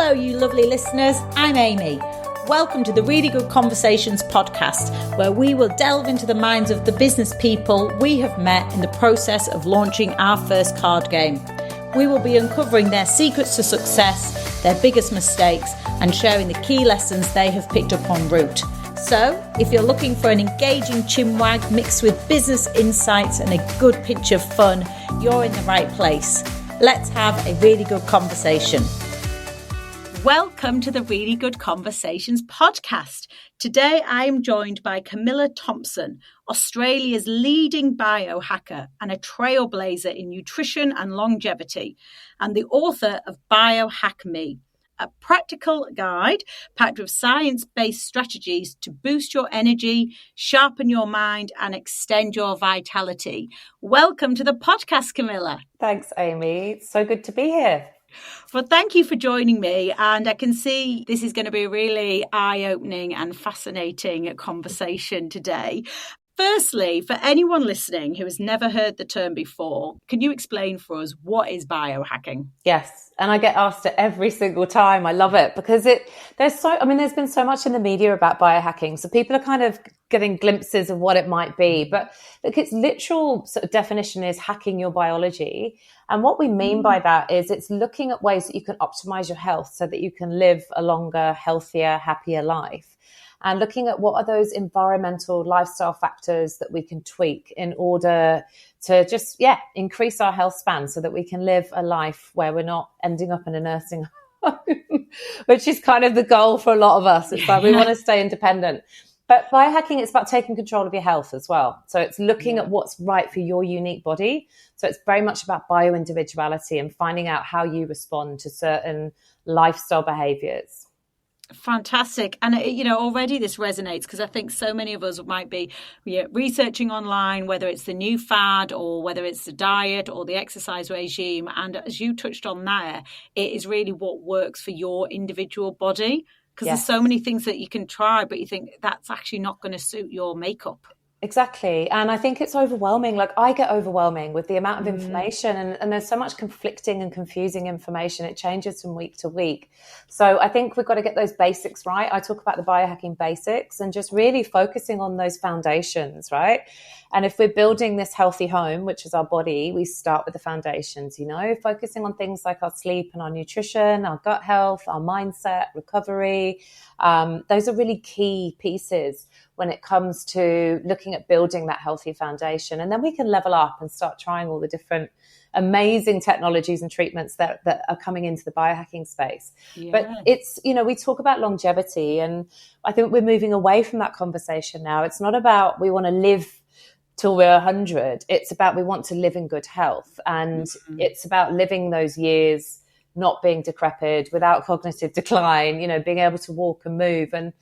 Hello, you lovely listeners. I'm Amy. Welcome to the Really Good Conversations podcast, where we will delve into the minds of the business people we have met in the process of launching our first card game. We will be uncovering their secrets to success, their biggest mistakes, and sharing the key lessons they have picked up en route. So, if you're looking for an engaging chinwag mixed with business insights and a good pinch of fun, you're in the right place. Let's have a really good conversation. Welcome to the Really Good Conversations podcast. Today I am joined by Camilla Thompson, Australia's leading biohacker and a trailblazer in nutrition and longevity, and the author of Biohack Me, a practical guide packed with science-based strategies to boost your energy, sharpen your mind, and extend your vitality. Welcome to the podcast, Camilla. Thanks, Amy. It's so good to be here. Well, thank you for joining me. And I can see this is going to be a really eye-opening and fascinating conversation today. Firstly, for anyone listening who has never heard the term before, can you explain for us what is biohacking? Yes, and I get asked it every single time. I love it because there's been so much in the media about biohacking, so people are kind of getting glimpses of what it might be. But look, its literal sort of definition is hacking your biology. And what we mean by that is it's looking at ways that you can optimize your health so that you can live a longer, healthier, happier life. And looking at what are those environmental lifestyle factors that we can tweak in order to just, increase our health span so that we can live a life where we're not ending up in a nursing home, which is kind of the goal for a lot of us. It's like we want to stay independent. But biohacking, it's about taking control of your health as well. So it's looking at what's right for your unique body. So it's very much about bio-individuality and finding out how you respond to certain lifestyle behaviors. Fantastic. And, already this resonates because I think so many of us might be researching online, whether it's the new fad or whether it's the diet or the exercise regime. And as you touched on there, it is really what works for your individual body. Because there's so many things that you can try, but you think that's actually not going to suit your makeup. Exactly. And I think it's overwhelming. Like I get overwhelming with the amount of information and there's so much conflicting and confusing information. It changes from week to week. So I think we've got to get those basics right. I talk about the biohacking basics and just really focusing on those foundations, right? And if we're building this healthy home, which is our body, we start with the foundations, focusing on things like our sleep and our nutrition, our gut health, our mindset, recovery. Those are really key pieces when it comes to looking at building that healthy foundation. And then we can level up and start trying all the different amazing technologies and treatments that are coming into the biohacking space. Yeah. But it's, we talk about longevity, and I think we're moving away from that conversation now. It's not about we want to live till we're 100. It's about we want to live in good health. And it's about living those years not being decrepit, without cognitive decline, being able to walk and move. And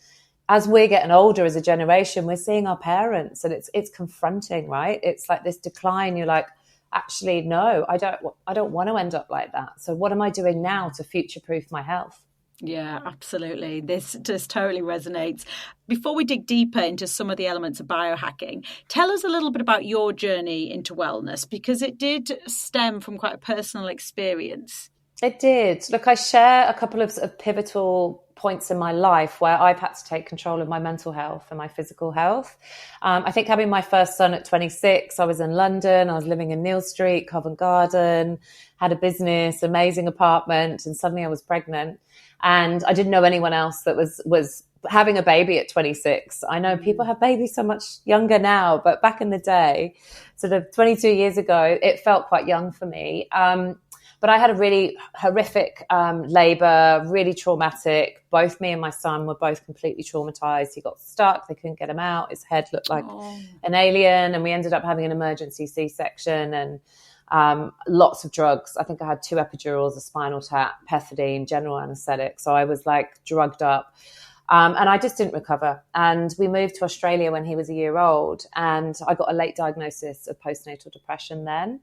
as we're getting older as a generation, we're seeing our parents, and it's confronting, right? It's like this decline. You're like, actually, no, I don't want to end up like that. So what am I doing now to future-proof my health? Yeah, absolutely. This just totally resonates. Before we dig deeper into some of the elements of biohacking, tell us a little bit about your journey into wellness, because it did stem from quite a personal experience. It did. Look, I share a couple of sort of pivotal points in my life where I've had to take control of my mental health and my physical health. I think having my first son at 26, I was in London, I was living in Neal Street, Covent Garden, had a business, amazing apartment, and suddenly I was pregnant. And I didn't know anyone else that was having a baby at 26. I know people have babies so much younger now, but back in the day, sort of 22 years ago, it felt quite young for me. But I had a really horrific labor, really traumatic. Both me and my son were both completely traumatized. He got stuck. They couldn't get him out. His head looked like an alien. And we ended up having an emergency C-section and lots of drugs. I think I had 2 epidurals, a spinal tap, pethidine, general anesthetic. So I was like drugged up. And I just didn't recover. And we moved to Australia when he was a year old. And I got a late diagnosis of postnatal depression then.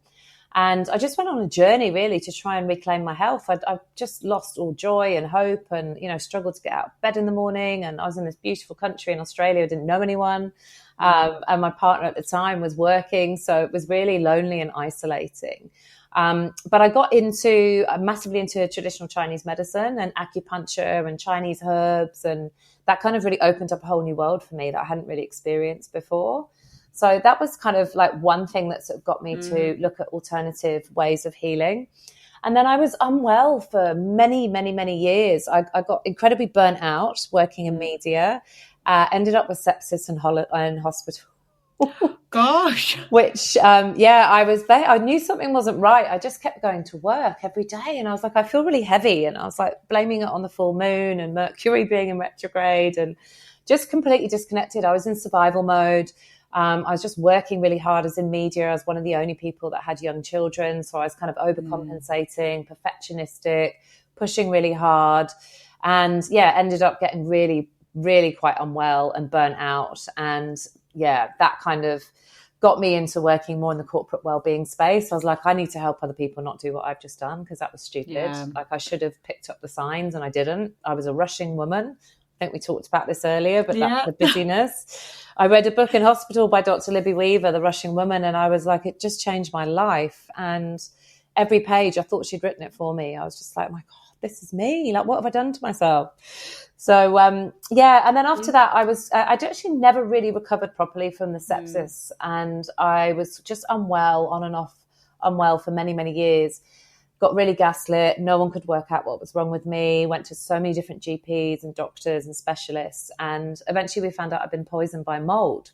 And I just went on a journey really to try and reclaim my health. I just lost all joy and hope and, struggled to get out of bed in the morning. And I was in this beautiful country in Australia. I didn't know anyone. And my partner at the time was working. So it was really lonely and isolating. But I got massively into traditional Chinese medicine and acupuncture and Chinese herbs, and that kind of really opened up a whole new world for me that I hadn't really experienced before. So that was kind of like one thing that sort of got me to look at alternative ways of healing. And then I was unwell for many, many, many years. I got incredibly burnt out working in media, ended up with sepsis in hospital. Gosh. Which, I was there. I knew something wasn't right. I just kept going to work every day. And I was like, I feel really heavy. And I was like blaming it on the full moon and Mercury being in retrograde and just completely disconnected. I was in survival mode. I was just working really hard as in media. I was one of the only people that had young children. So I was kind of overcompensating, perfectionistic, pushing really hard. And ended up getting really, really quite unwell and burnt out. And that kind of got me into working more in the corporate well-being space. I was like, I need to help other people not do what I've just done, because that was stupid. Yeah. Like I should have picked up the signs and I didn't. I was a rushing woman. I think we talked about this earlier, but that's the busyness. I read a book in hospital by Dr. Libby Weaver, The Rushing Woman, and I was like, it just changed my life. And every page, I thought she'd written it for me. I was just like, my God, this is me. Like, what have I done to myself? So, and then after that, I'd actually never really recovered properly from the sepsis. And I was just unwell for many, many years. Got really gaslit. No one could work out what was wrong with me. Went to so many different GPs and doctors and specialists. And eventually we found out I'd been poisoned by mould.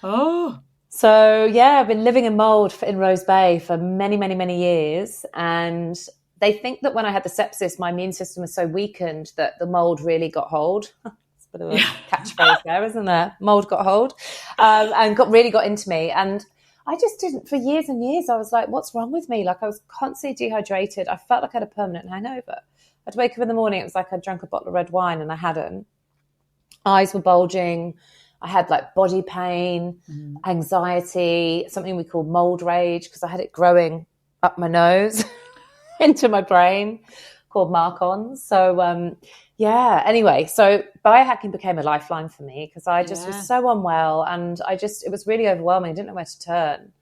Oh. So, I've been living in mould in Rose Bay for many, many, many years. And they think that when I had the sepsis, my immune system was so weakened that the mould really got hold. It's a bit of a catchphrase there, isn't there? Mould got hold and really got into me. And I just didn't, for years and years, I was like, what's wrong with me? Like I was constantly dehydrated. I felt like I had a permanent hangover. I'd wake up in the morning, it was like I'd drunk a bottle of red wine and I hadn't. Eyes were bulging. I had like body pain, anxiety, something we call mould rage, because I had it growing up my nose into my brain, called mark-ons. So, anyway, so biohacking became a lifeline for me because I just was so unwell, and it was really overwhelming. I didn't know where to turn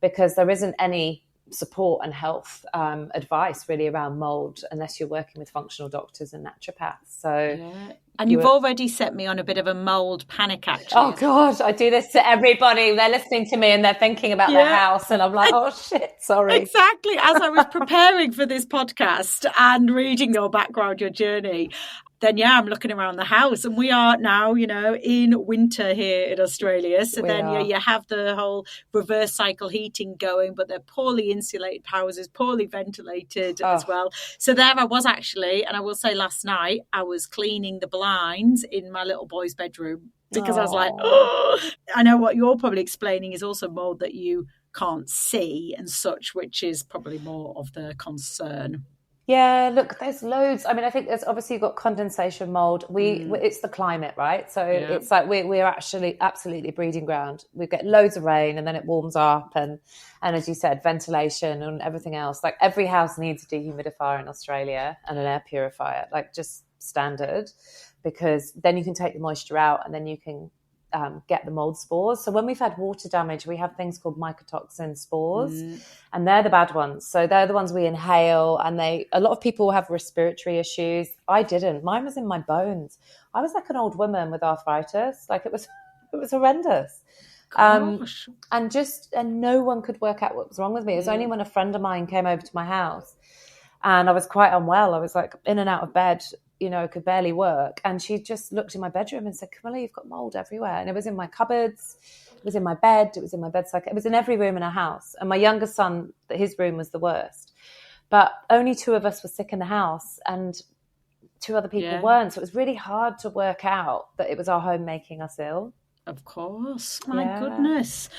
because there isn't any support and health advice really around mould unless you're working with functional doctors and naturopaths. So, and you've already set me on a bit of a mould panic, actually. Oh God, I do this to everybody. They're listening to me and they're thinking about their house, and I'm like, oh shit, sorry. Exactly. As I was preparing for this podcast and reading your background, your journey, then I'm looking around the house, and we are now, in winter here in Australia. So you have the whole reverse cycle heating going, but they're poorly insulated houses, poorly ventilated as well. So there I was actually, and I will say last night, I was cleaning the blinds in my little boy's bedroom because I was like, I know what you're probably explaining is also mold that you can't see and such, which is probably more of the concern. Yeah, look, there's loads. I mean, I think there's obviously you've got condensation mold. It's the climate, right? So it's like we're actually absolutely breeding ground. We get loads of rain and then it warms up, and as you said, ventilation and everything else. Like every house needs a dehumidifier in Australia and an air purifier, like just standard, because then you can take the moisture out and then you can get the mold spores. So when we've had water damage, we have things called mycotoxin spores, and they're the bad ones. So they're the ones we inhale, and a lot of people have respiratory issues. I didn't. Mine was in my bones. I was like an old woman with arthritis. Like it was horrendous. And no one could work out what was wrong with me. It was only when a friend of mine came over to my house and I was quite unwell. I was like in and out of bed, could barely work. And she just looked in my bedroom and said, Camilla, you've got mold everywhere. And it was in my cupboards, it was in my bed, it was in my bedside, it was in every room in our house. And my youngest son, his room was the worst. But only 2 of us were sick in the house and 2 other people weren't. So it was really hard to work out that it was our home making us ill. Of course. My goodness.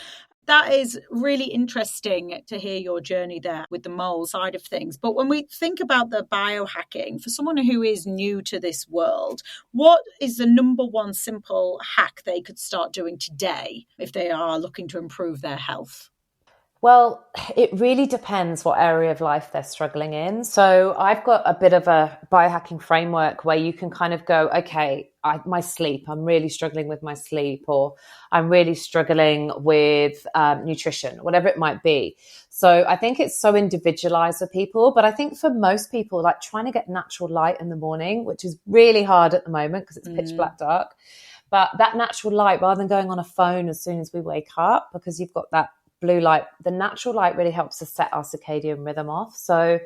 That is really interesting to hear your journey there with the mold side of things. But when we think about the biohacking, for someone who is new to this world, what is the number one simple hack they could start doing today if they are looking to improve their health? Well, it really depends what area of life they're struggling in. So I've got a bit of a biohacking framework where you can kind of go, okay, my sleep, I'm really struggling with my sleep, or I'm really struggling with nutrition, whatever it might be. So I think it's so individualized for people. But I think for most people, like trying to get natural light in the morning, which is really hard at the moment because it's pitch black dark. But that natural light, rather than going on a phone as soon as we wake up, because you've got that blue light, the natural light really helps us set our circadian rhythm off. So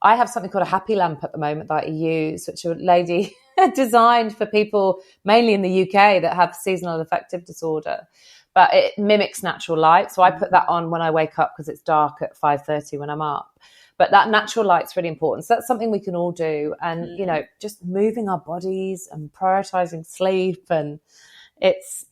I have something called a happy lamp at the moment that I use, which a lady designed for people mainly in the UK that have seasonal affective disorder. But it mimics natural light. So I put that on when I wake up because it's dark at 5:30 when I'm up. But that natural light's really important. So that's something we can all do. And, you know, just moving our bodies and prioritizing sleep. And it's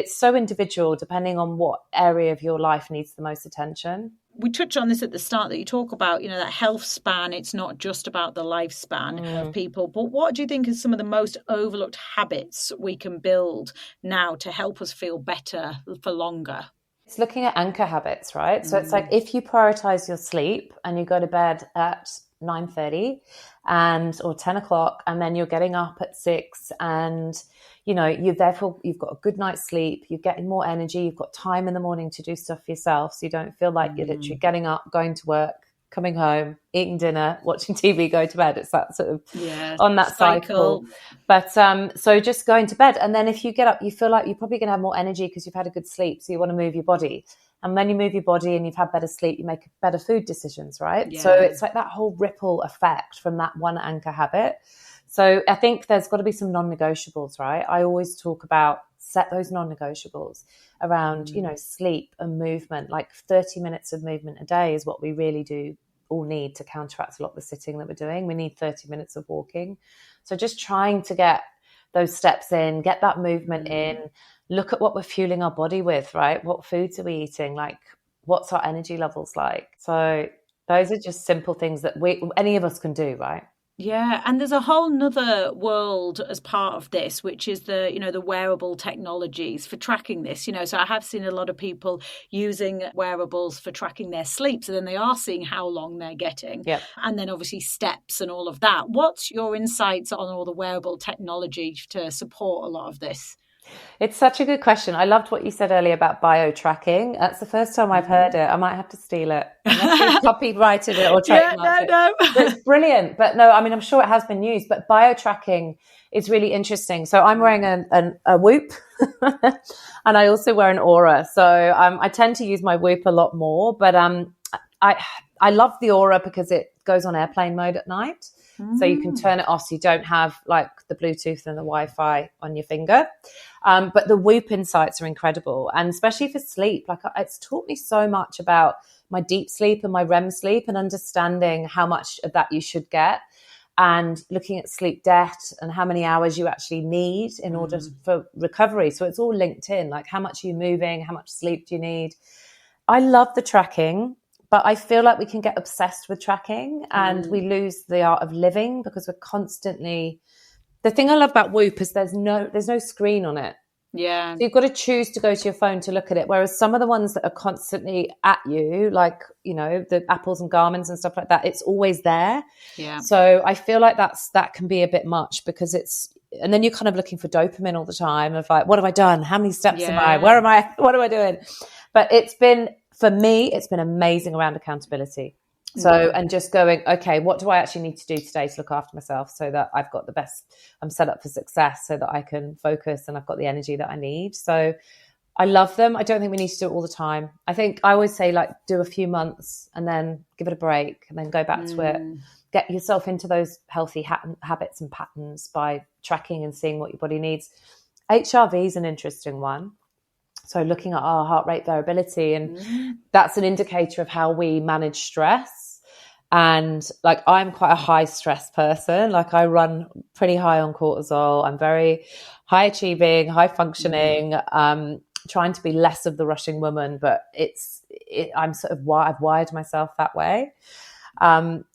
so individual depending on what area of your life needs the most attention. We touched on this at the start, that you talk about, you know, that health span. It's not just about the lifespan of people. But what do you think is some of the most overlooked habits we can build now to help us feel better for longer? It's looking at anchor habits, right? So it's like if you prioritize your sleep and you go to bed at 9:30 or 10 o'clock, and then you're getting up at 6, and you know, you've got a good night's sleep, you're getting more energy, you've got time in the morning to do stuff for yourself, so you don't feel like you're literally getting up, going to work, coming home, eating dinner, watching TV, go to bed. It's that sort of on that cycle. But so just going to bed, and then if you get up, you feel like you're probably going to have more energy because you've had a good sleep, so you want to move your body. And when you move your body and you've had better sleep, you make better food decisions, right? So it's like that whole ripple effect from that one anchor habit. So I think there's got to be some non-negotiables, right? I always talk about set those non-negotiables around, you know, sleep and movement. Like 30 minutes of movement a day is what we really do all need to counteract a lot of the sitting that we're doing. We need 30 minutes of walking. So just trying to get those steps in, get that movement in, look at what we're fueling our body with, right? What foods are we eating? Like, what's our energy levels like? So those are just simple things that any of us can do, right? Yeah, and there's a whole nother world as part of this, which is the wearable technologies for tracking this. You know, so I have seen a lot of people using wearables for tracking their sleep. So then they are seeing how long they're getting. Yep. And then obviously steps and all of that. What's your insights on all the wearable technology to support a lot of this? It's such a good question. I loved what you said earlier about bio-tracking. That's the first time I've heard it. I might have to steal it. Unless you copyrighted it or trademarked it. No. It's brilliant. But no, I mean, I'm sure it has been used. But bio-tracking is really interesting. So I'm wearing a Whoop and I also wear an Aura. So I tend to use my Whoop a lot more. But I love the Aura because it goes on airplane mode at night. So you can turn it off so you don't have like the Bluetooth and the Wi-Fi on your finger. But the Whoop insights are incredible. And especially for sleep, like it's taught me so much about my deep sleep and my REM sleep and understanding how much of that you should get and looking at sleep debt and how many hours you actually need in order for recovery. So it's all linked in, like how much are you moving? How much sleep do you need? I love the tracking. But I feel like we can get obsessed with tracking and we lose the art of living because we're constantly... The thing I love about Whoop is there's no screen on it. Yeah. So you've got to choose to go to your phone to look at it. Whereas some of the ones that are constantly at you, like, you know, the Apples and Garmins and stuff like that, it's always there. Yeah. So I feel like that can be a bit much because it's... And then you're kind of looking for dopamine all the time of like, what have I done? How many steps am I? Where am I? What am I doing? But for me, it's been amazing around accountability. So, and just going, okay, what do I actually need to do today to look after myself so that I've got I'm set up for success so that I can focus and I've got the energy that I need. So I love them. I don't think we need to do it all the time. I think I always say like do a few months and then give it a break and then go back to it. Get yourself into those healthy habits and patterns by tracking and seeing what your body needs. HRV is an interesting one. So looking at our heart rate variability, and that's an indicator of how we manage stress. And like, I'm quite a high stress person. Like I run pretty high on cortisol. I'm very high achieving, high functioning, trying to be less of the rushing woman, but I've wired myself that way.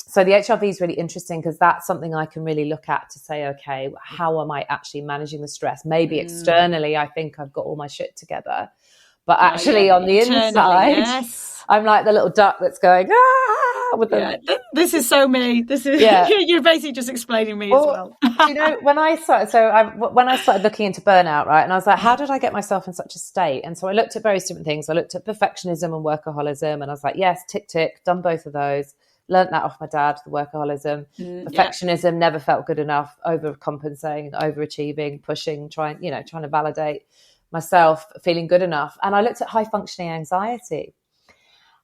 So the HRV is really interesting because that's something I can really look at to say, okay, how am I actually managing the stress? Maybe externally, I think I've got all my shit together, but actually on the inside, I'm like the little duck that's going, with them. Yeah, this is so me. This is you're basically just explaining me as well. When I started looking into burnout, right, and I was like, how did I get myself in such a state? And so I looked at various different things. I looked at perfectionism and workaholicism, and I was like, yes, tick, tick, done both of those. Learned that off my dad, the workaholism. Perfectionism, never felt good enough, overcompensating, overachieving, pushing, trying to validate myself, feeling good enough. And I looked at high functioning anxiety.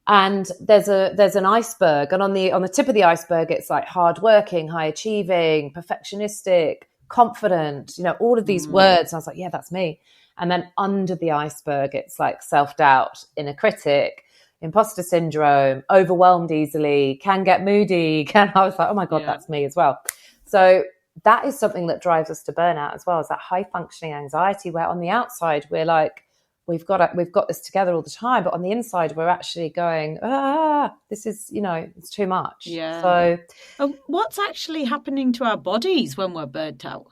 And there's an iceberg, and on the tip of the iceberg, it's like hardworking, high achieving, perfectionistic, confident, all of these words. And I was like, yeah, that's me. And then under the iceberg, it's like self-doubt, inner critic, imposter syndrome, overwhelmed easily, can get moody. I was like, oh my God, that's me as well. So that is something that drives us to burnout as well, is that high functioning anxiety, where on the outside, we're like, we've got this together all the time, but on the inside we're actually going, this is, it's too much. So what's actually happening to our bodies when we're burnt out?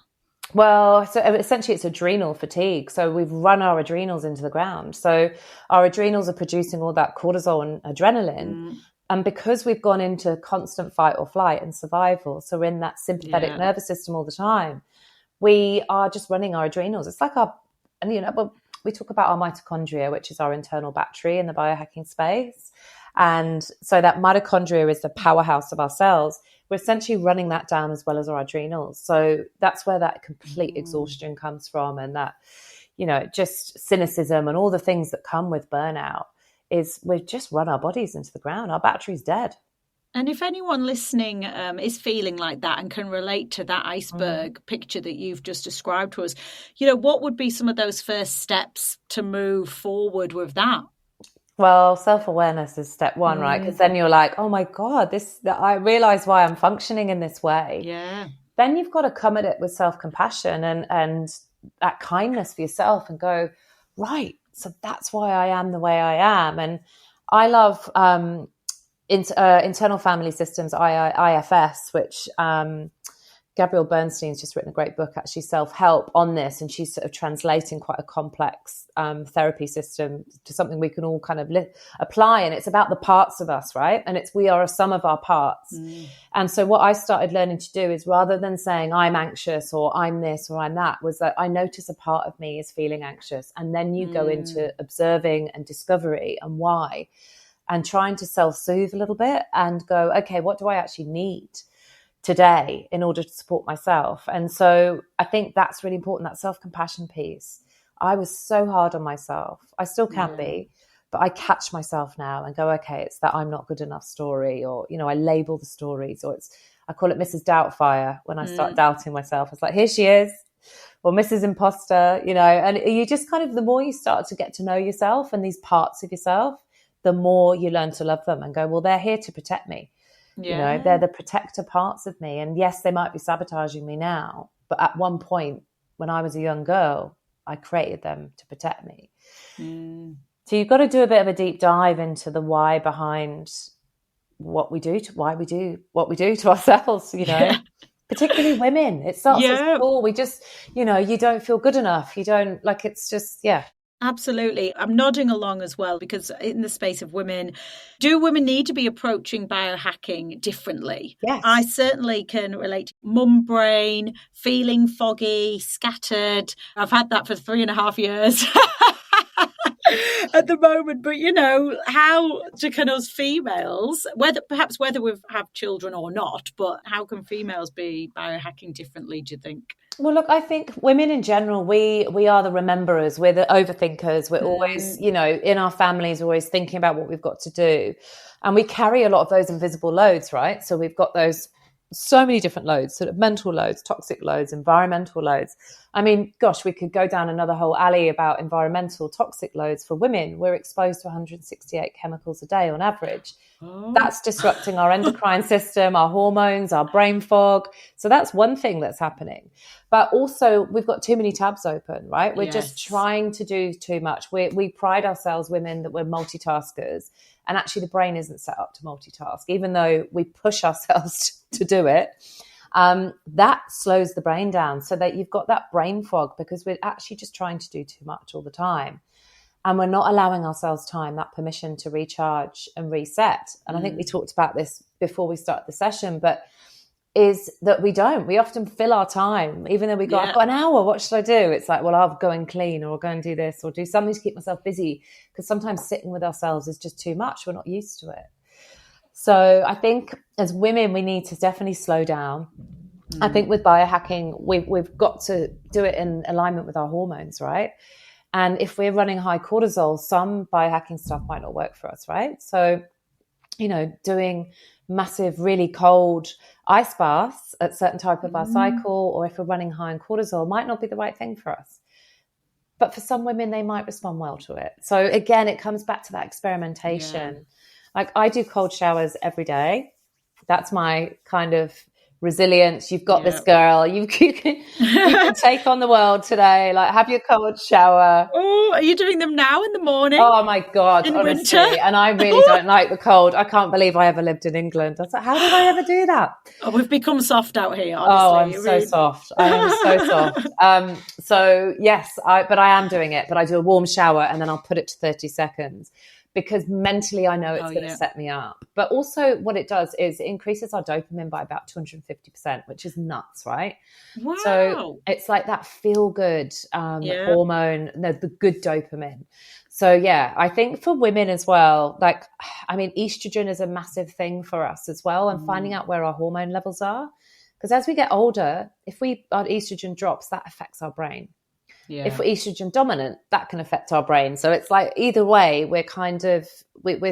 Well, so essentially it's adrenal fatigue. So we've run our adrenals into the ground. So our adrenals are producing all that cortisol and adrenaline. And because we've gone into constant fight or flight and survival, so we're in that sympathetic nervous system all the time, we are just running our adrenals. It's like we talk about our mitochondria, which is our internal battery in the biohacking space. And so that mitochondria is the powerhouse of our cells. We're essentially running that down as well as our adrenals. So that's where that complete exhaustion comes from. And that, just cynicism and all the things that come with burnout is we've just run our bodies into the ground. Our battery's dead. And if anyone listening is feeling like that and can relate to that iceberg picture that you've just described to us, what would be some of those first steps to move forward with that? Well, self-awareness is step one, right? Because then you're like, oh my God, I realize why I'm functioning in this way. Yeah. Then you've got to come at it with self-compassion and that kindness for yourself and go, right, so that's why I am the way I am. And I love internal family systems, IFS, which Gabrielle Bernstein's just written a great book, actually, Self-Help, on this, and she's sort of translating quite a complex therapy system to something we can all kind of apply. And it's about the parts of us, right? And we are a sum of our parts. And so what I started learning to do is, rather than saying I'm anxious or I'm this or I'm that, was that I notice a part of me is feeling anxious. And then you go into observing and discovery and why, and trying to self-soothe a little bit and go, okay, what do I actually need today in order to support myself? And so I think that's really important, that self-compassion piece. I was so hard on myself. I still can be, but I catch myself now and go, okay, it's that I'm not good enough story, or, I label the stories, or I call it Mrs. Doubtfire when I start doubting myself. It's like, here she is, or Mrs. Imposter, and you just kind of, the more you start to get to know yourself and these parts of yourself, the more you learn to love them and go, well, they're here to protect me. They're the protector parts of me. And yes, they might be sabotaging me now, but at one point when I was a young girl, I created them to protect me. So you've got to do a bit of a deep dive into the why behind what we do what we do to ourselves, particularly women. It starts at school. We just, you don't feel good enough. You don't, like, it's just, Absolutely. I'm nodding along as well, because in the space of women, do women need to be approaching biohacking differently? Yes. I certainly can relate to mum brain, feeling foggy, scattered. I've had that for 3.5 years at the moment. But, how can us females, whether we have children or not, but how can females be biohacking differently, do you think? Well, look, I think women in general, we are the rememberers, we're the overthinkers. We're always, in our families, we're always thinking about what we've got to do. And we carry a lot of those invisible loads, right? So we've got those so many different loads, sort of mental loads, toxic loads, environmental loads. I mean, gosh, we could go down another whole alley about environmental toxic loads. For women, we're exposed to 168 chemicals a day on average. That's disrupting our endocrine system, our hormones, our brain fog. So that's one thing that's happening. But also, we've got too many tabs open, right? We're just trying to do too much. We pride ourselves, women, that we're multitaskers. And actually, the brain isn't set up to multitask, even though we push ourselves to do it. That slows the brain down, so that you've got that brain fog, because we're actually just trying to do too much all the time. and we're not allowing ourselves time, that permission to recharge and reset. And I think we talked about this before we started the session, but is that we often fill our time, even though we go, I've got an hour, what should I do? It's like, well, I'll go and clean, or I'll go and do this, or do something to keep myself busy, because sometimes sitting with ourselves is just too much. We're not used to it. So I think as women, we need to definitely slow down. I think with biohacking, we've got to do it in alignment with our hormones, right? And if we're running high cortisol, some biohacking stuff might not work for us, right? So, doing massive, really cold ice baths at certain type of our cycle, or if we're running high in cortisol, might not be the right thing for us. But for some women, they might respond well to it. So again, it comes back to that experimentation. Yeah. Like I do cold showers every day. That's my kind of resilience. You've got this, girl. You can take on the world today. Like, have your cold shower. Oh, are you doing them now in the morning? Oh my God, in honestly. Winter? And I really don't like the cold. I can't believe I ever lived in England. I was like, how did I ever do that? Oh, we've become soft out here, honestly. Oh, I'm so soft. I am so soft. So yes, but I am doing it. But I do a warm shower and then I'll put it to 30 seconds. Because mentally I know it's going to set me up. But also what it does is it increases our dopamine by about 250%, which is nuts, right? Wow. So it's like that feel-good hormone, the good dopamine. So, yeah, I think for women as well, estrogen is a massive thing for us as well, and finding out where our hormone levels are. Because as we get older, if our estrogen drops, that affects our brain. Yeah. If we're estrogen dominant, that can affect our brain. So it's like either way, we're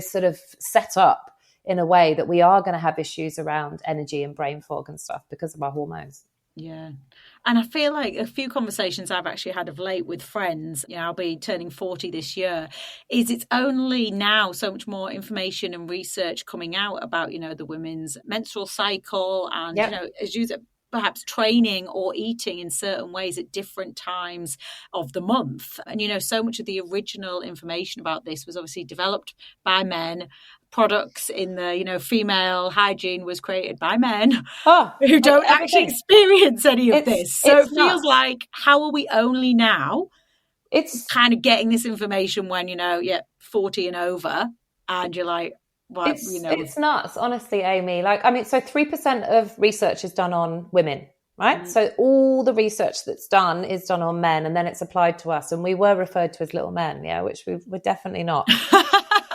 sort of set up in a way that we are going to have issues around energy and brain fog and stuff because of our hormones. Yeah. And I feel like a few conversations I've actually had of late with friends, I'll be turning 40 this year, is it's only now so much more information and research coming out about, the women's menstrual cycle and, as you said, perhaps training or eating in certain ways at different times of the month. And, so much of the original information about this was obviously developed by men. Products in the, female hygiene was created by men who don't actually experience any of this. So it feels like, how are we only now kind of getting this information when, 40 and over, and you're like, well, it's nuts, honestly, Amy. So 3% of research is done on women, right? So all the research that's done is done on men, and then it's applied to us. And we were referred to as little men, which we're definitely not.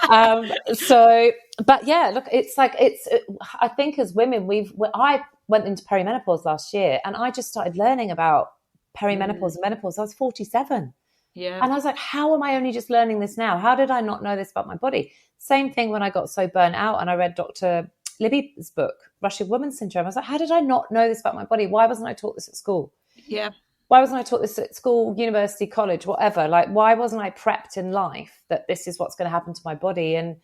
But yeah, look, I think as women, I went into perimenopause last year, and I just started learning about perimenopause and menopause. I was 47. Yeah. And I was like, how am I only just learning this now? How did I not know this about my body? Same thing when I got so burnt out and I read Dr. Libby's book, Russian Woman Syndrome. I was like, how did I not know this about my body? Why wasn't I taught this at school? Yeah. Why wasn't I taught this at school, university, college, whatever? Like, why wasn't I prepped in life that this is what's going to happen to my body? And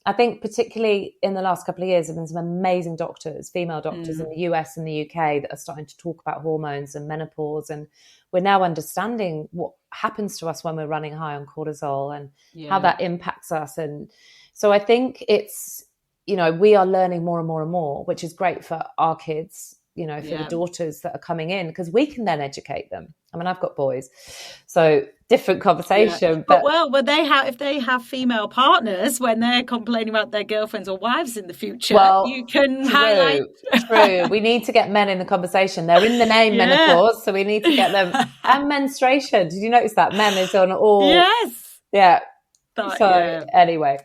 I think particularly in the last couple of years, there have been some amazing doctors, female doctors in the US and the UK that are starting to talk about hormones and menopause. And we're now understanding what happens to us when we're running high on cortisol and how that impacts us. And so I think it's, we are learning more and more and more, which is great for our kids, for the daughters that are coming in, because we can then educate them. I mean, I've got boys, so different conversation. Yeah. But if they have female partners, when they're complaining about their girlfriends or wives in the future, you can highlight. True. We need to get men in the conversation. They're in the name menopause, so we need to get them. And menstruation. Did you notice that? Men is on all. Yes. Yeah. Anyway.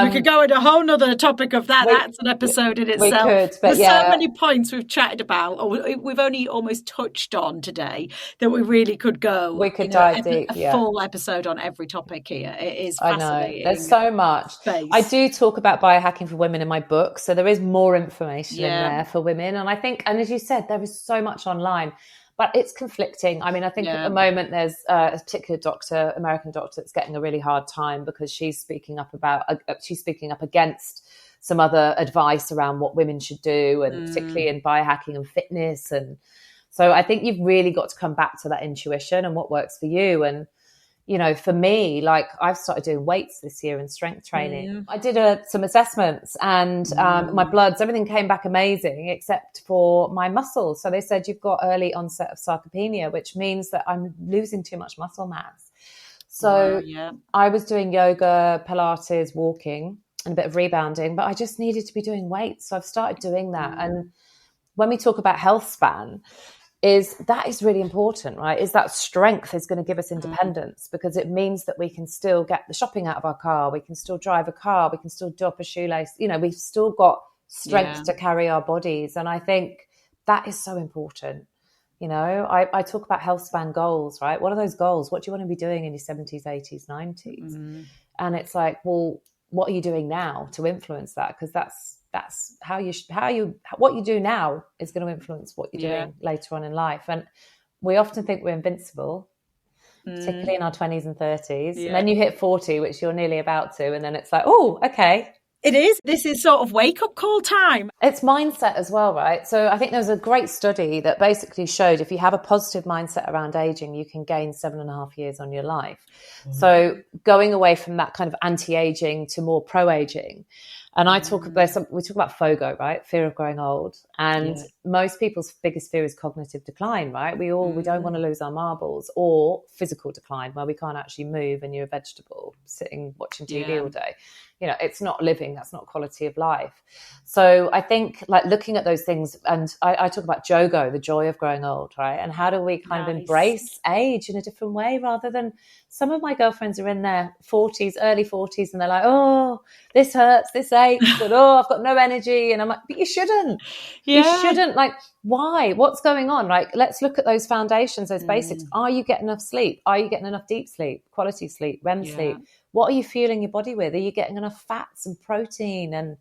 We could go into a whole nother topic of that. That's an episode in itself. We could, but There's so many points we've chatted about, or we've only almost touched on today, that we really could go. We could dive deep. A full episode on every topic here. It is fascinating. I know. There's so much. Space. I do talk about biohacking for women in my book, so there is more information in there for women. And I think, and as you said, there is so much online. But it's conflicting. I mean, I think at the moment there's a particular doctor, American doctor, that's getting a really hard time because she's speaking up against some other advice around what women should do, and particularly in biohacking and fitness. And so I think you've really got to come back to that intuition and what works for you. And, for me, I've started doing weights this year and strength training. I did some assessments and my bloods, everything came back amazing except for my muscles. So they said you've got early onset of sarcopenia, which means that I'm losing too much muscle mass. So yeah. I was doing yoga, Pilates, walking, and a bit of rebounding, but I just needed to be doing weights. So I've started doing that. And when we talk about health span, that is really important, right? Is that strength is going to give us independence, because it means that we can still get the shopping out of our car. We can still drive a car. We can still do up a shoelace. You know, we've still got strength to carry our bodies. And I think that is so important. You know, I talk about health span goals, right? What are those goals? What do you want to be doing in your 70s, 80s, 90s? And it's like, well, what are you doing now to influence that? Because that's what you do now is going to influence what you're doing later on in life. And we often think we're invincible, particularly in our 20s and 30s. And then you hit 40, which you're nearly about to. And then it's like, oh, okay. It is. This is sort of wake up call time. It's mindset as well, right? So I think there was a great study that basically showed if you have a positive mindset around aging, you can gain 7.5 years on your life. So going away from that kind of anti-aging to more pro-aging. And we talk about FOGO, right? Fear of growing old. And most people's biggest fear is cognitive decline, right? We don't want to lose our marbles, or physical decline where we can't actually move and you're a vegetable sitting watching TV all day. You know, it's not living, that's not quality of life. So I think like looking at those things, and I talk about JOGO, the joy of growing old, right? And how do we kind of embrace age in a different way, rather than some of my girlfriends are in their 40s, early 40s, and they're like, oh, this hurts, this aches, and oh, I've got no energy. And I'm like, but you shouldn't. You shouldn't. Like, why? What's going on? Like, let's look at those foundations, those basics. Are you getting enough sleep? Are you getting enough deep sleep, quality sleep, REM sleep? What are you fueling your body with? Are you getting enough fats and protein? And,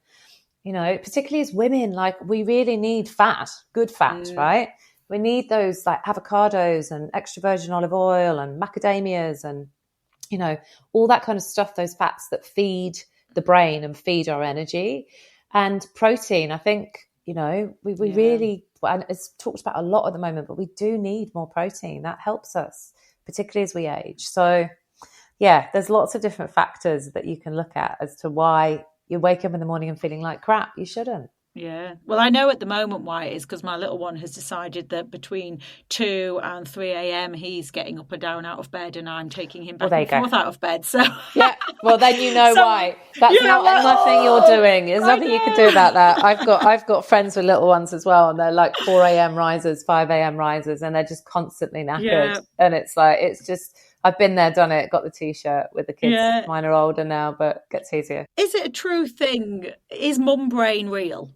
you know, particularly as women, like we really need fat, good fat, right? We need those like avocados and extra virgin olive oil and macadamias and, you know, all that kind of stuff, those fats that feed the brain and feed our energy. And protein, I think, you know, we really, and it's talked about a lot at the moment, but we do need more protein. That helps us, particularly as we age. So, yeah, there's lots of different factors that you can look at as to why you wake up in the morning and feeling like crap. You shouldn't. Yeah. Well, I know at the moment why it is, because my little one has decided that between 2 and 3 a.m. he's getting up and down out of bed, and I'm taking him back and forth out of bed. So yeah, well then you know why. That's nothing you're doing. There's nothing you can do about that. I've got friends with little ones as well, and they're like 4 a.m. risers, 5 a.m. risers, and they're just constantly knackered. Yeah. And it's like, it's just, I've been there, done it, got the T-shirt with the kids. Yeah. Mine are older now, but it gets easier. Is it a true thing? Is mum brain real?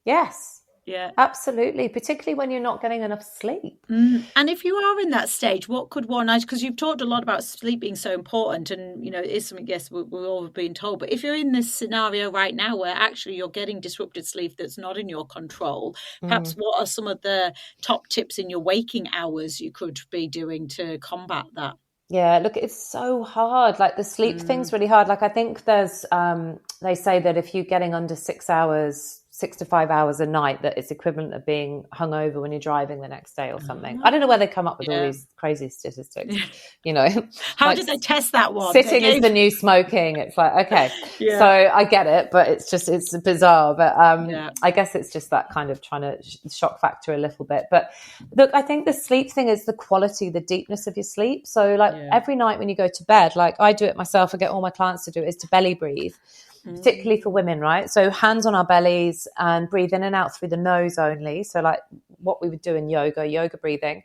Yes. Yeah, absolutely. Particularly when you're not getting enough sleep. And if you are in that stage, what could one, because you've talked a lot about sleep being so important, and, you know, it is something, yes, we're all being told. But if you're in this scenario right now where actually you're getting disrupted sleep that's not in your control, perhaps what are some of the top tips in your waking hours you could be doing to combat that? Yeah, look, it's so hard. Like the sleep thing's really hard. Like I think there's, they say that if you're getting under 6 hours, 6 to 5 hours a night, that it's equivalent of being hungover when you're driving the next day or something. I don't know where they come up with all these crazy statistics, you know. How like, did they test that one? Sitting is the new smoking. It's like, okay. So I get it, but it's bizarre. But I guess it's just that kind of trying to shock factor a little bit. But look, I think the sleep thing is the quality, the deepness of your sleep. So like every night when you go to bed, like I do it myself, I get all my clients to do it, is to belly breathe. Particularly for women, right? So hands on our bellies and breathe in and out through the nose only. So like what we would do in yoga breathing.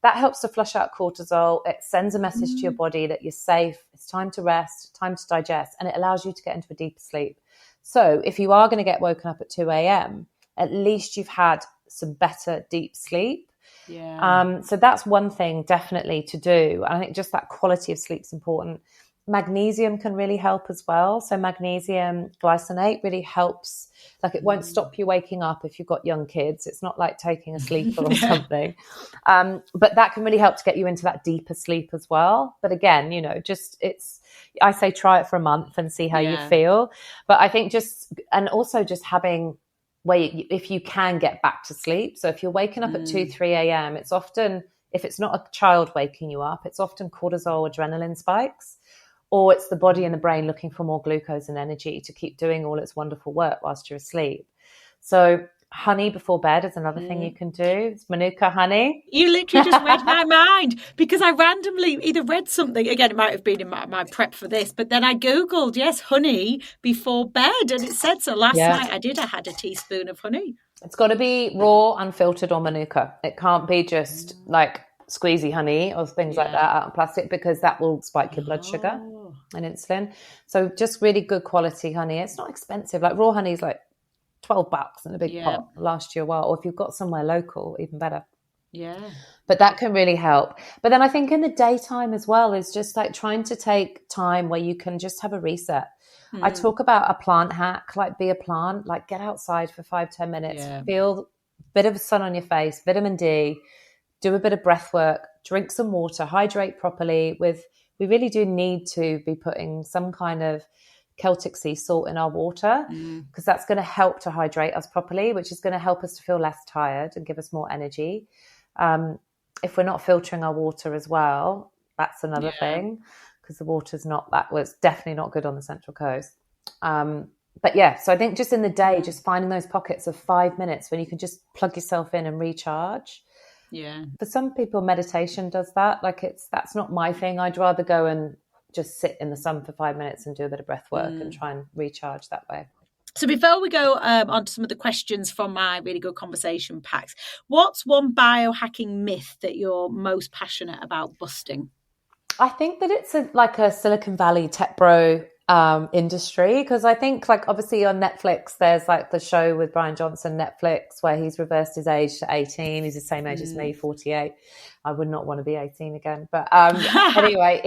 That helps to flush out cortisol. It sends a message to your body that you're safe. It's time to rest, time to digest, and it allows you to get into a deeper sleep. So if you are going to get woken up at 2 a.m., at least you've had some better deep sleep. Yeah. So that's one thing definitely to do. And I think just that quality of sleep is important. Magnesium can really help as well. So magnesium glycinate really helps. Like it won't stop you waking up if you've got young kids. It's not like taking a sleeper or something. But that can really help to get you into that deeper sleep as well. But again, you know, I say try it for a month and see how you feel. But I think and also just having if you can get back to sleep. So if you're waking up at 2, 3 a.m., it's often, if it's not a child waking you up, it's often cortisol, adrenaline spikes. Or it's the body and the brain looking for more glucose and energy to keep doing all its wonderful work whilst you're asleep. So Honey before bed is another thing you can do. It's Manuka honey. You literally just read my mind, because I randomly either read something, again, it might have been in my prep for this, but then I Googled, yes, honey before bed, and it said so. Last night I had a teaspoon of honey. It's got to be raw, unfiltered, or Manuka. It can't be just like squeezy honey or things like that out of plastic, because that will spike your blood sugar and insulin. So just really good quality honey. It's not expensive. Like raw honey is like $12 in a big pot, last you a while. Or if you've got somewhere local, even better. Yeah. But that can really help. But then I think in the daytime as well is just like trying to take time where you can just have a reset. I talk about a plant hack, like be a plant, like get outside for 5-10 minutes, feel a bit of sun on your face, vitamin D, do a bit of breath work, drink some water, hydrate properly. We really do need to be putting some kind of Celtic sea salt in our water, because that's going to help to hydrate us properly, which is going to help us to feel less tired and give us more energy. If we're not filtering our water as well, that's another thing, because the water's was definitely not good on the Central Coast. But so I think just in the day, just finding those pockets of 5 minutes when you can just plug yourself in and recharge. Yeah. For some people, meditation does that. Like that's not my thing. I'd rather go and just sit in the sun for 5 minutes and do a bit of breath work and try and recharge that way. So before we go on to some of the questions from my really good conversation packs, what's one biohacking myth that you're most passionate about busting? I think that it's like a Silicon Valley tech bro industry, because I think like obviously on Netflix there's like the show with Brian Johnson, Netflix, where he's reversed his age to 18. He's the same age as me, 48. I would not want to be 18 again, but anyway,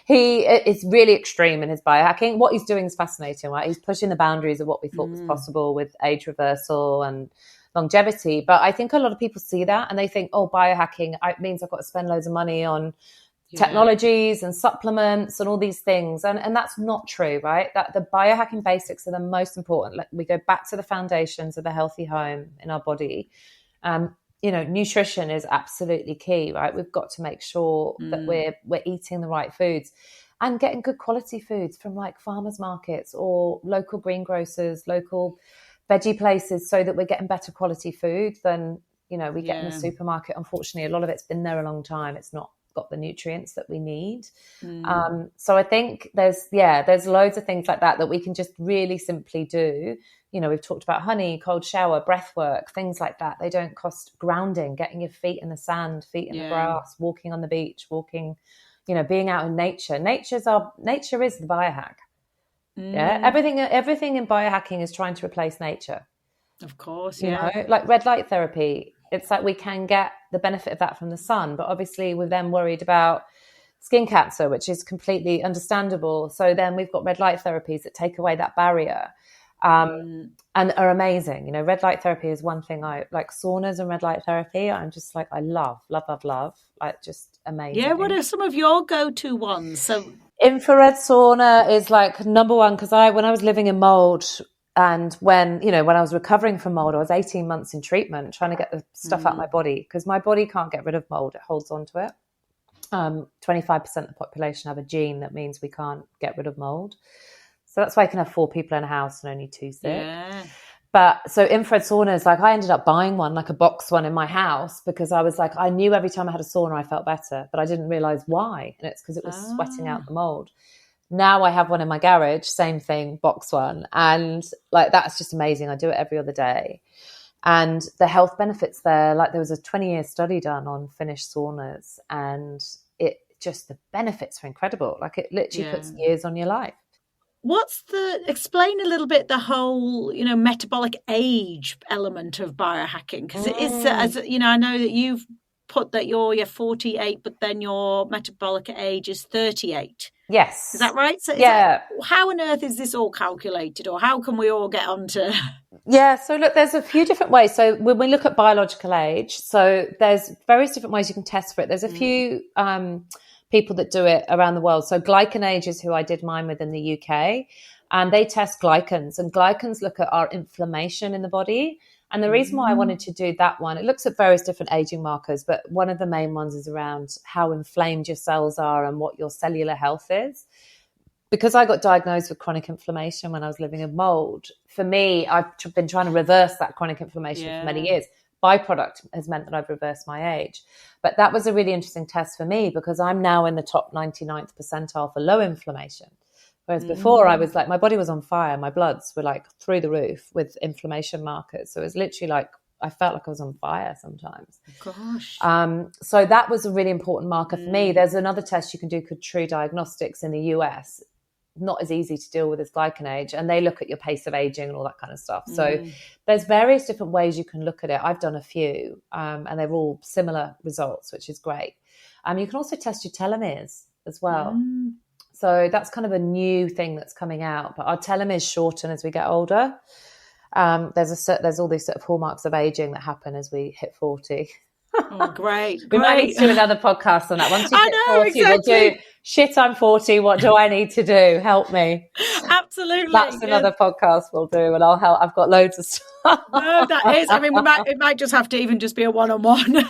he is really extreme in his biohacking. What he's doing is fascinating, right? He's pushing the boundaries of what we thought was possible with age reversal and longevity. But I think a lot of people see that and they think, oh, biohacking, it means I've got to spend loads of money on technologies and supplements and all these things. And that's not true, right? That the biohacking basics are the most important. Like we go back to the foundations of a healthy home in our body. Nutrition is absolutely key, right? We've got to make sure that we're eating the right foods and getting good quality foods from like farmers markets or local greengrocers, local veggie places, so that we're getting better quality food than, we get in the supermarket. Unfortunately, a lot of it's been there a long time. It's not got the nutrients that we need. So I think there's loads of things like that we can just really simply do. We've talked about honey, cold shower, breath work, things like that. They don't cost grounding, getting your feet in the sand, feet in the grass, walking on the beach, being out in nature. Nature is the biohack. Yeah. Everything in biohacking is trying to replace nature. Of course. Like red light therapy. It's like we can get the benefit of that from the sun, but obviously we're then worried about skin cancer, which is completely understandable. So then we've got red light therapies that take away that barrier and are amazing. Red light therapy is one thing I like. Saunas and red light therapy, I'm just like, I love, like just amazing. Yeah, what are some of your go-to ones? So infrared sauna is like number one, because when I was living in mould, and when I was recovering from mold, I was 18 months in treatment trying to get the stuff out of my body, because my body can't get rid of mold. It holds on to it. 25% of the population have a gene that means we can't get rid of mold. So that's why I can have 4 people in a house and only 2 sick. Yeah. But so infrared saunas, like I ended up buying one, like a box one in my house, because I was like, I knew every time I had a sauna, I felt better, but I didn't realize why. And it's because it was sweating out the mold. Now I have one in my garage, same thing, box one. And like, that's just amazing. I do it every other day. And the health benefits there, like there was a 20-year study done on Finnish saunas, and the benefits are incredible. Like it literally puts years on your life. Explain a little bit the whole, metabolic age element of biohacking. Because it is, I know that you've put that you're 48, but then your metabolic age is 38. Yes. Is that right? So how on earth is this all calculated, or how can we all get onto? Yeah. So look, there's a few different ways. So when we look at biological age, so there's various different ways you can test for it. There's a few people that do it around the world. So GlycanAge is who I did mine with in the UK, and they test glycans, and glycans look at our inflammation in the body. And the reason why I wanted to do that one, it looks at various different aging markers, but one of the main ones is around how inflamed your cells are and what your cellular health is. because I got diagnosed with chronic inflammation when I was living in mould, for me, I've been trying to reverse that chronic inflammation for many years. Byproduct has meant that I've reversed my age. But that was a really interesting test for me because I'm now in the top 99th percentile for low inflammation. Whereas before I was like, my body was on fire. My bloods were like through the roof with inflammation markers. So it was literally like, I felt like I was on fire sometimes. Gosh. So that was a really important marker for me. There's another test you can do called True Diagnostics in the US. Not as easy to deal with as glycanage, and they look at your pace of aging and all that kind of stuff. So there's various different ways you can look at it. I've done a few, and they're all similar results, which is great. You can also test your telomeres as well. So that's kind of a new thing that's coming out, but our telomeres shorten as we get older. There's all these sort of hallmarks of aging that happen as we hit 40. Oh, great. We might need to do another podcast on that. Once you hit 40, exactly. we'll do shit, I'm 40. What do I need to do? Help me. Absolutely. That's another podcast we'll do, and I'll help. I've got loads of stuff. No, that is. I mean, it might just have to even just be a one-on-one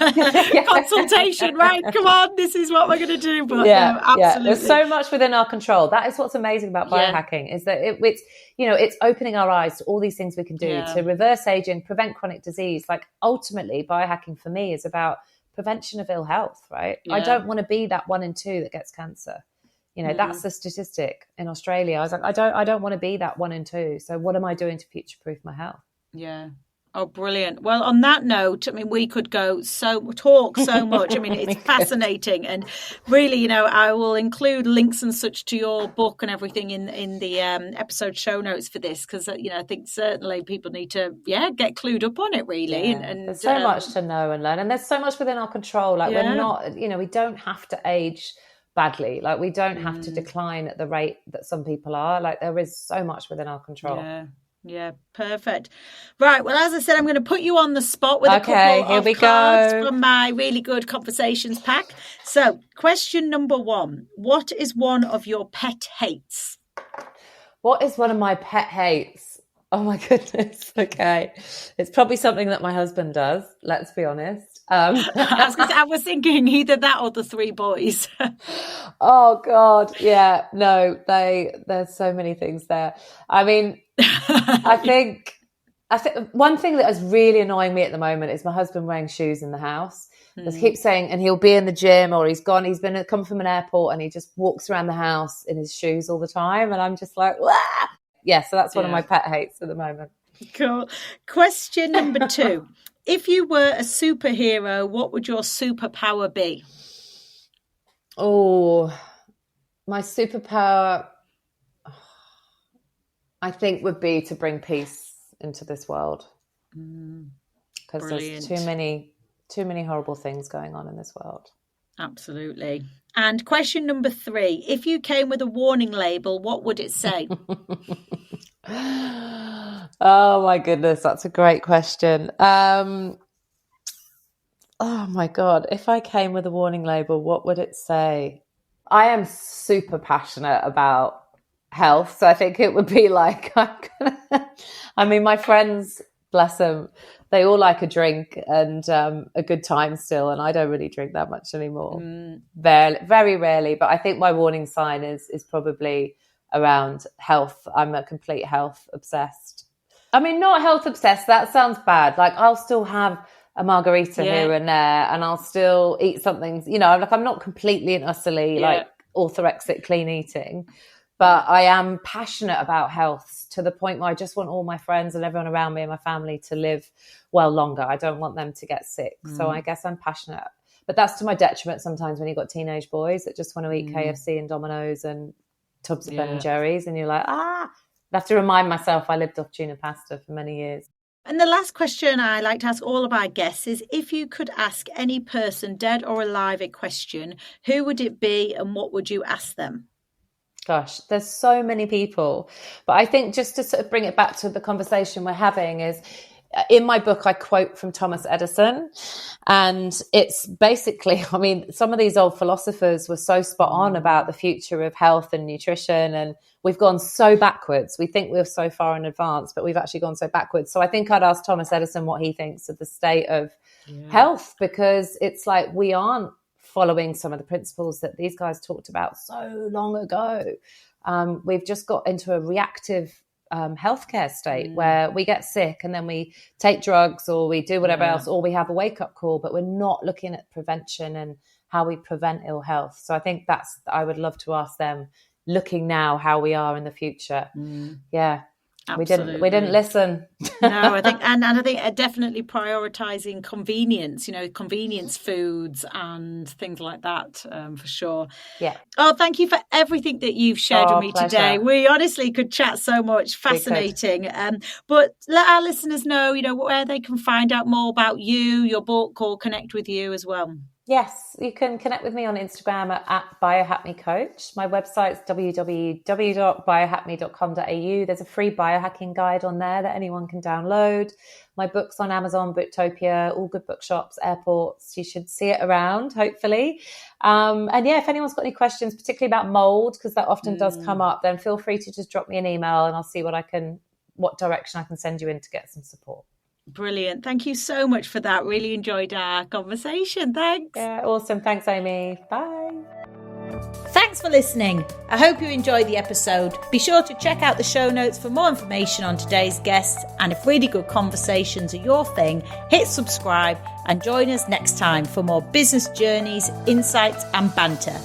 consultation, right? Come on, this is what we're going to do. But absolutely. There's so much within our control. That is what's amazing about biohacking is that it's opening our eyes to all these things we can do to reverse aging, prevent chronic disease. Like ultimately, biohacking for me is about prevention of ill health, right? I don't want to be that 1 in 2 that gets cancer. That's the statistic in Australia. I was like, I don't want to be that 1 in 2. So what am I doing to future-proof my health? Yeah. Oh, brilliant. Well, on that note, I mean, we could talk so much. I mean, it's fascinating. And really, I will include links and such to your book and everything in the episode show notes for this, because, I think certainly people need to, get clued up on it, really. Yeah. And there's so much to know and learn. And there's so much within our control. Like we're not, we don't have to age badly. Like we don't have to decline at the rate that some people are. Like there is so much within our control. Yeah, perfect. Right. Well, as I said, I'm going to put you on the spot with a couple of cards from my really good conversations pack. So, question number 1. What is one of your pet hates? What is one of my pet hates? Oh, my goodness. Okay. It's probably something that my husband does. Let's be honest. I was thinking either that or the 3 boys. Oh, God. Yeah. No, there's so many things there. I mean, I think one thing that is really annoying me at the moment is my husband wearing shoes in the house. He keeps saying, and he'll be in the gym or he's come from an airport and he just walks around the house in his shoes all the time. And I'm just like, wah! Yeah, so that's one of my pet hates at the moment. Cool. Question number 2. If you were a superhero, what would your superpower be? Oh, my superpower, I think, would be to bring peace into this world. Because there's too many horrible things going on in this world. Absolutely. And question number 3, if you came with a warning label, what would it say? Oh my goodness, that's a great question. Oh my God, if I came with a warning label, what would it say? I am super passionate about health, so I think it would be like, I mean, my friends, bless them, they all like a drink and a good time still, and I don't really drink that much anymore. Very rarely, but I think my warning sign is probably around health. I'm a complete health obsessed. I mean, not health obsessed, that sounds bad. Like I'll still have a margarita here and there, and I'll still eat something, like I'm not completely and utterly like orthorexic clean eating, but I am passionate about health to the point where I just want all my friends and everyone around me and my family to live well longer. I don't want them to get sick. So I guess I'm passionate, but that's to my detriment sometimes when you've got teenage boys that just want to eat KFC and Domino's and tubs of Ben and Jerry's, and you're like, I have to remind myself I lived off tuna pasta for many years. And the last question I like to ask all of our guests is, if you could ask any person, dead or alive, a question, who would it be and what would you ask them? Gosh, there's so many people. But I think just to sort of bring it back to the conversation we're having is, in my book, I quote from Thomas Edison, and it's basically, I mean, some of these old philosophers were so spot on about the future of health and nutrition, and we've gone so backwards. We think we're so far in advance, but we've actually gone so backwards. So I think I'd ask Thomas Edison what he thinks of the state of health, because it's like we aren't following some of the principles that these guys talked about so long ago. we've just got into a reactive healthcare state where we get sick and then we take drugs or we do whatever else, or we have a wake-up call, but we're not looking at prevention and how we prevent ill health. So I think I would love to ask them, looking now, how we are in the future. Absolutely. We didn't listen. No, I think and I think definitely prioritizing convenience, convenience foods and things like that, for sure. Yeah. Oh, thank you for everything that you've shared with me pleasure. today. We honestly could chat so much. Fascinating. But let our listeners know, where they can find out more about you, your book, or connect with you as well. Yes, you can connect with me on Instagram at Biohack Me Coach. My website's www.biohackme.com.au. There's a free biohacking guide on there that anyone can download. My book's on Amazon, Booktopia, all good bookshops, airports. You should see it around, hopefully. If anyone's got any questions, particularly about mould, because that often does come up, then feel free to just drop me an email and I'll see what direction I can send you in to get some support. Brilliant. Thank you so much for that. Really enjoyed our conversation. Thanks. Yeah, awesome. Thanks, Amy. Bye. Thanks for listening. I hope you enjoyed the episode. Be sure to check out the show notes for more information on today's guests. And if really good conversations are your thing, hit subscribe and join us next time for more business journeys, insights and banter.